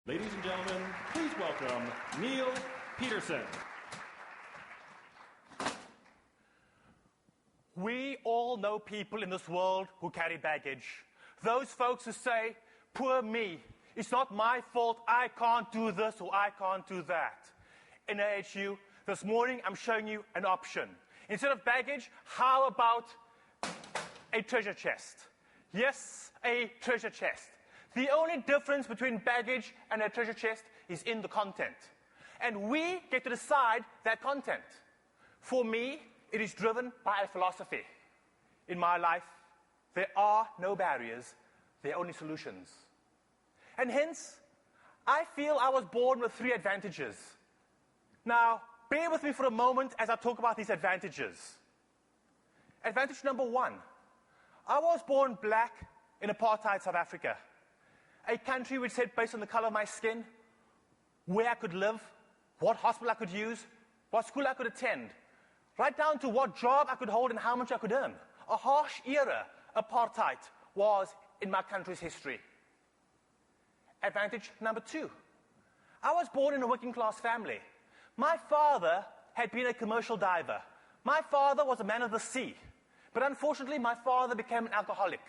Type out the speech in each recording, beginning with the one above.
Ladies and gentlemen, please welcome Neal Petersen. We all know people in this world who carry baggage. Those folks who say, poor me, it's not my fault, I can't do this or I can't do that. In NAHU, this morning I'm showing you an option. Instead of baggage, how about a treasure chest? Yes, a treasure chest. The only difference between baggage and a treasure chest is in the content. And we get to decide that content. For me, it is driven by a philosophy. In my life, there are no barriers, there are only solutions. And hence, I feel I was born with 3 advantages. Now, bear with me for a moment as I talk about these advantages. Advantage number 1, I was born black in apartheid South Africa, a country which said, based on the color of my skin, where I could live, what hospital I could use, what school I could attend, right down to what job I could hold and how much I could earn. A harsh era, apartheid, was in my country's history. Advantage number 2, I was born in a working class family. My father had been a commercial diver. My father was a man of the sea. But unfortunately, my father became an alcoholic.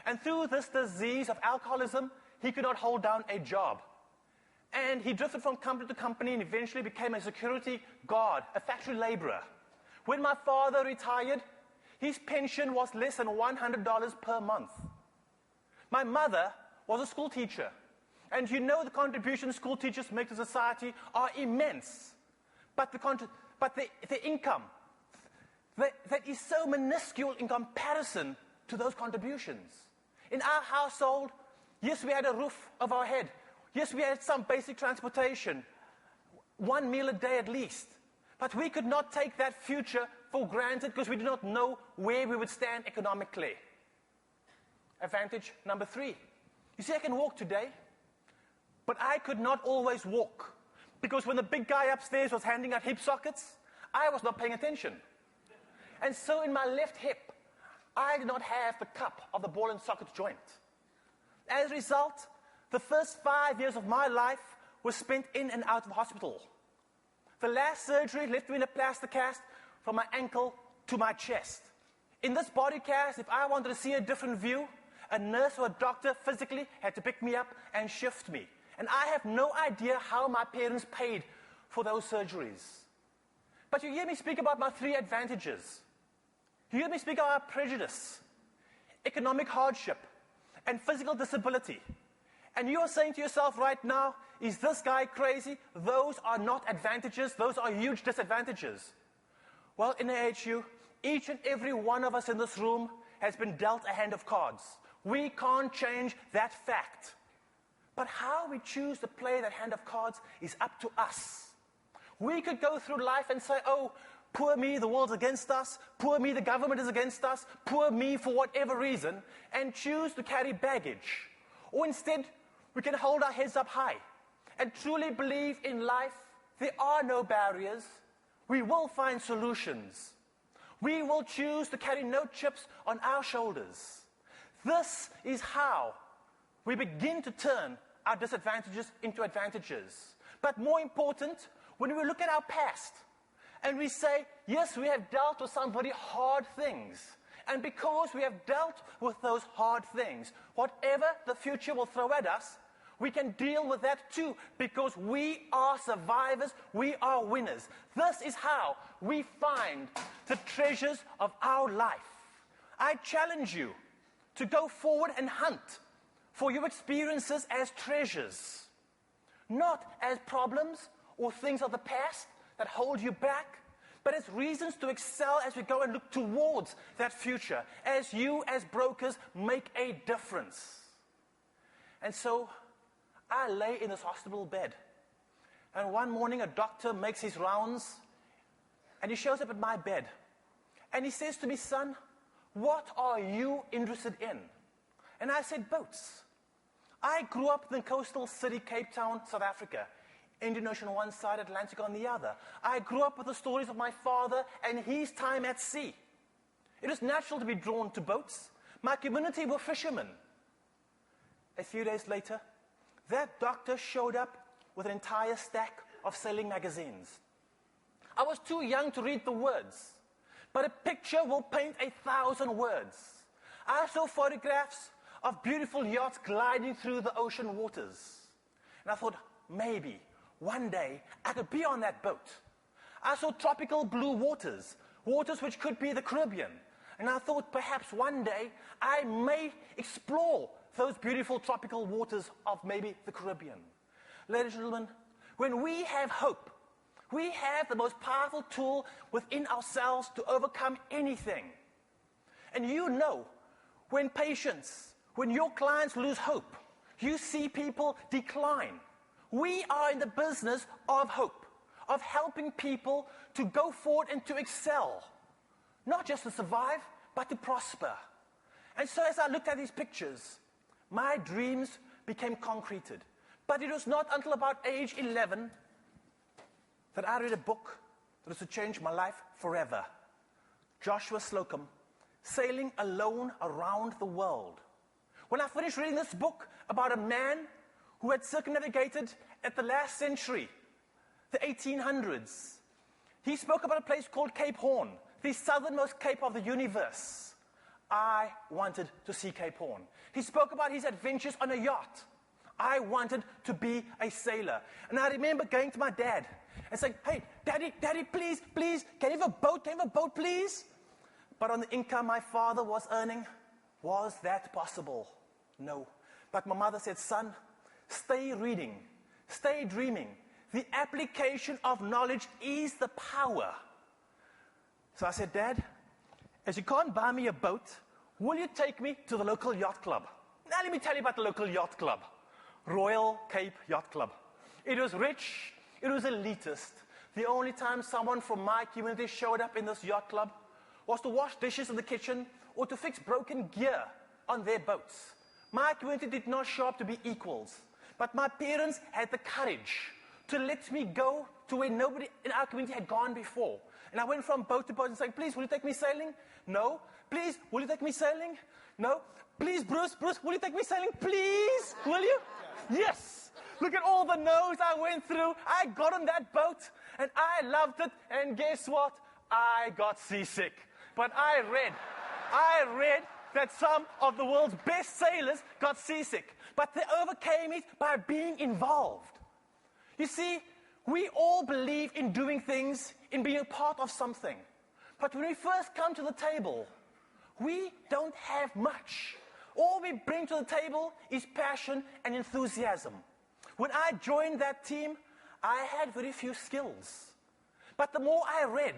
And through this disease of alcoholism, he could not hold down a job. And he drifted from company to company and eventually became a security guard, a factory laborer. When my father retired, his pension was less than $100 per month. My mother was a school teacher. And you know the contributions school teachers make to society are immense. But the income, that is so minuscule in comparison to those contributions. In our household, yes, we had a roof over our head. Yes, we had some basic transportation, 1 meal a day at least. But we could not take that future for granted because we did not know where we would stand economically. Advantage number 3. You see, I can walk today, but I could not always walk because when the big guy upstairs was handing out hip sockets, I was not paying attention. And so in my left hip, I did not have the cup of the ball and socket joint. As a result, the first 5 years of my life was spent in and out of hospital. The last surgery left me in a plaster cast from my ankle to my chest. In this body cast, if I wanted to see a different view, a nurse or a doctor physically had to pick me up and shift me. And I have no idea how my parents paid for those surgeries. But you hear me speak about my 3 advantages. You hear me speak about prejudice, economic hardship, and physical disability. And you are saying to yourself right now, is this guy crazy? Those are not advantages, those are huge disadvantages. Well, in NAHU, each and every one of us in this room has been dealt a hand of cards. We can't change that fact. But how we choose to play that hand of cards is up to us. We could go through life and say, oh, poor me, the world's against us. Poor me, the government is against us. Poor me for whatever reason, and choose to carry baggage. Or instead, we can hold our heads up high and truly believe in life there are no barriers. We will find solutions. We will choose to carry no chips on our shoulders. This is how we begin to turn our disadvantages into advantages. But more important, when we look at our past and we say, yes, we have dealt with some very hard things. And because we have dealt with those hard things, whatever the future will throw at us, we can deal with that too, because we are survivors, we are winners. This is how we find the treasures of our life. I challenge you to go forward and hunt for your experiences as treasures, not as problems or things of the past that hold you back, but as reasons to excel as we go and look towards that future, as you, as brokers, make a difference. And so, I lay in this hospital bed, and one morning a doctor makes his rounds, and he shows up at my bed, and he says to me, son, what are you interested in? And I said, boats. I grew up in the coastal city, Cape Town, South Africa. Indian Ocean on one side, Atlantic on the other. I grew up with the stories of my father and his time at sea. It was natural to be drawn to boats. My community were fishermen. A few days later, that doctor showed up with an entire stack of sailing magazines. I was too young to read the words, but a picture will paint 1,000 words. I saw photographs of beautiful yachts gliding through the ocean waters. And I thought, maybe one day I could be on that boat. I saw tropical blue waters, waters which could be the Caribbean. And I thought perhaps one day I may explore those beautiful tropical waters of maybe the Caribbean. Ladies and gentlemen, when we have hope, we have the most powerful tool within ourselves to overcome anything. And you know, when your clients lose hope, you see people decline. We are in the business of hope, of helping people to go forward and to excel. Not just to survive, but to prosper. And so as I looked at these pictures, my dreams became concreted. But it was not until about age 11 that I read a book that was to change my life forever. Joshua Slocum, Sailing Alone Around the World. When I finished reading this book about a man who had circumnavigated at the last century, the 1800s, he spoke about a place called Cape Horn, the southernmost cape of the universe. I wanted to see Cape Horn. He spoke about his adventures on a yacht. I wanted to be a sailor. And I remember going to my dad and saying, hey, Daddy, please, can you have a boat, please? But on the income my father was earning, was that possible? No. But my mother said, son, stay reading, stay dreaming. The application of knowledge is the power. So I said, Dad, as you can't buy me a boat, will you take me to the local yacht club? Now let me tell you about the local yacht club. Royal Cape Yacht Club. It was rich, it was elitist. The only time someone from my community showed up in this yacht club was to wash dishes in the kitchen or to fix broken gear on their boats. My community did not show up to be equals, but my parents had the courage to let me go to where nobody in our community had gone before. And I went from boat to boat and saying, please, will you take me sailing? No. Please, will you take me sailing? No. Please, Bruce, will you take me sailing? Please, will you? Yes. Look at all the no's I went through. I got on that boat, and I loved it. And guess what? I got seasick. But I read that some of the world's best sailors got seasick. But they overcame it by being involved. You see, we all believe in doing things, in being a part of something. But when we first come to the table, we don't have much. All we bring to the table is passion and enthusiasm. When I joined that team, I had very few skills. But the more I read,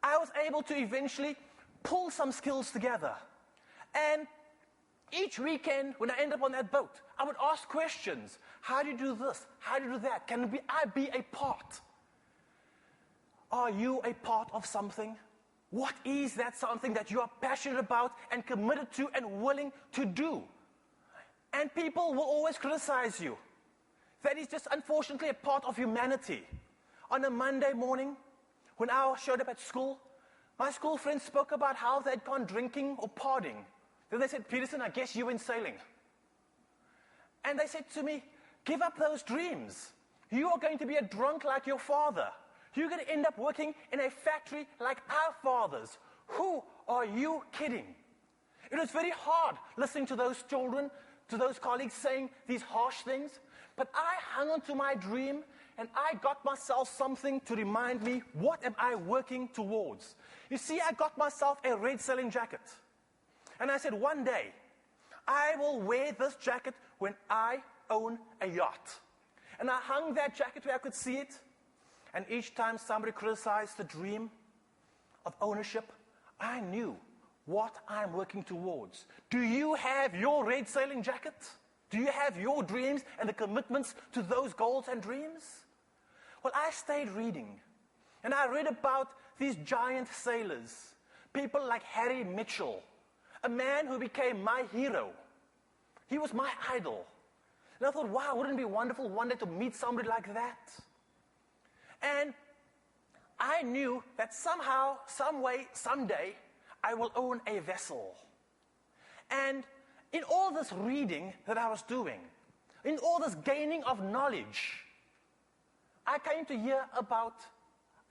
I was able to eventually pull some skills together. And each weekend, when I end up on that boat, I would ask questions. How do you do this? How do you do that? Can I be a part? Are you a part of something? What is that something that you are passionate about and committed to and willing to do? And people will always criticize you. That is just unfortunately a part of humanity. On a Monday morning, when I showed up at school, my school friends spoke about how they'd gone drinking or partying. Then they said, Petersen, I guess you went sailing. And they said to me, give up those dreams. You are going to be a drunk like your father. You're going to end up working in a factory like our fathers. Who are you kidding? It was very hard listening to those children, to those colleagues saying these harsh things. But I hung on to my dream, and I got myself something to remind me, what am I working towards? You see, I got myself a red sailing jacket. And I said, one day, I will wear this jacket when I own a yacht. And I hung that jacket where I could see it. And each time somebody criticized the dream of ownership, I knew what I'm working towards. Do you have your red sailing jacket? Do you have your dreams and the commitments to those goals and dreams? Well, I stayed reading. And I read about these giant sailors, people like Harry Mitchell, a man who became my hero. He was my idol. And I thought, wow, wouldn't it be wonderful one day to meet somebody like that? And I knew that somehow, some way, someday, I will own a vessel. And in all this reading that I was doing, in all this gaining of knowledge, I came to hear about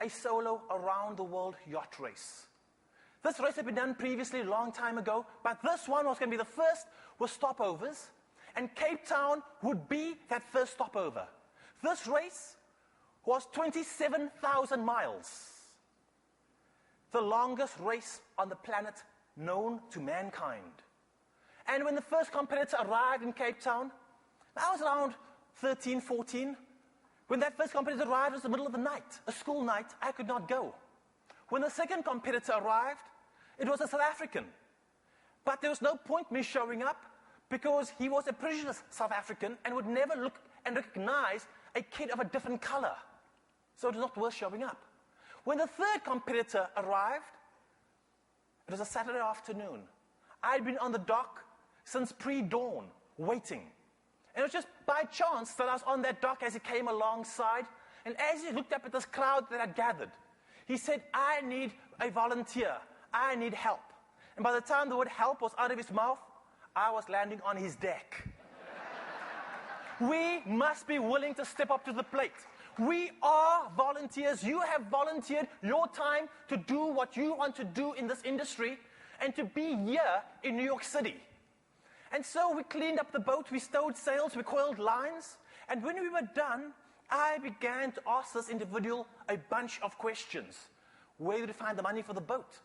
a solo around-the-world yacht race. This race had been done previously a long time ago, but this one was going to be the first with stopovers, and Cape Town would be that first stopover. This race was 27,000 miles, the longest race on the planet known to mankind. And when the first competitor arrived in Cape Town, I was around 13, 14. When that first competitor arrived, it was the middle of the night, a school night. I could not go. When the second competitor arrived, it was a South African. But there was no point me showing up because he was a prejudiced South African and would never look and recognize a kid of a different color. So it was not worth showing up. When the third competitor arrived, it was a Saturday afternoon. I'd been on the dock since pre-dawn, waiting. And it was just by chance that I was on that dock as he came alongside. And as he looked up at this crowd that had gathered, he said, "I need a volunteer. I need help." And by the time the word help was out of his mouth, I was landing on his deck. We must be willing to step up to the plate. We are volunteers. You have volunteered your time to do what you want to do in this industry and to be here in New York City. And so we cleaned up the boat, we stowed sails, we coiled lines, and when we were done, I began to ask this individual a bunch of questions. Where did you find the money for the boat?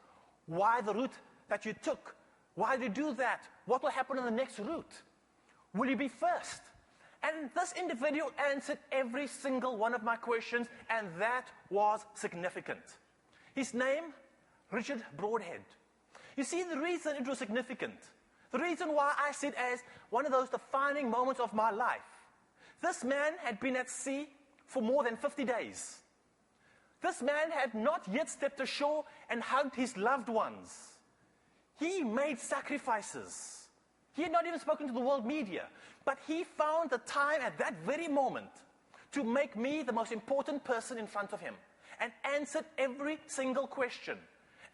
Why the route that you took? Why did you do that? What will happen on the next route? Will you be first? And this individual answered every single one of my questions, and that was significant. His name, Richard Broadhead. You see, the reason it was significant, the reason why I see it as one of those defining moments of my life, this man had been at sea for more than 50 days. This man had not yet stepped ashore and hugged his loved ones. He made sacrifices. He had not even spoken to the world media, but he found the time at that very moment to make me the most important person in front of him and answered every single question.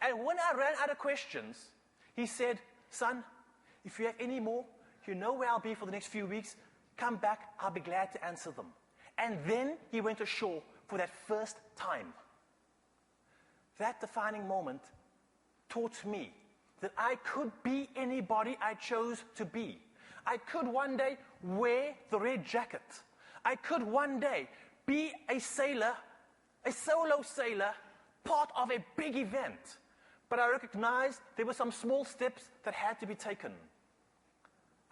And when I ran out of questions, he said, "Son, if you have any more, you know where I'll be for the next few weeks. Come back, I'll be glad to answer them." And then he went ashore for that first time. That defining moment taught me that I could be anybody I chose to be. I could one day wear the red jacket. I could one day be a sailor, a solo sailor, part of a big event. But I recognized there were some small steps that had to be taken.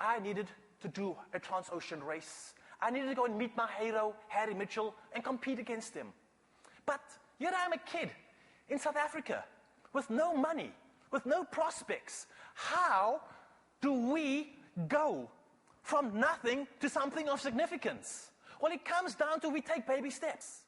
I needed to do a trans-ocean race. I needed to go and meet my hero, Harry Mitchell, and compete against him. But here I am, a kid in South Africa with no money, with no prospects. How do we go from nothing to something of significance? Well, it comes down to we take baby steps.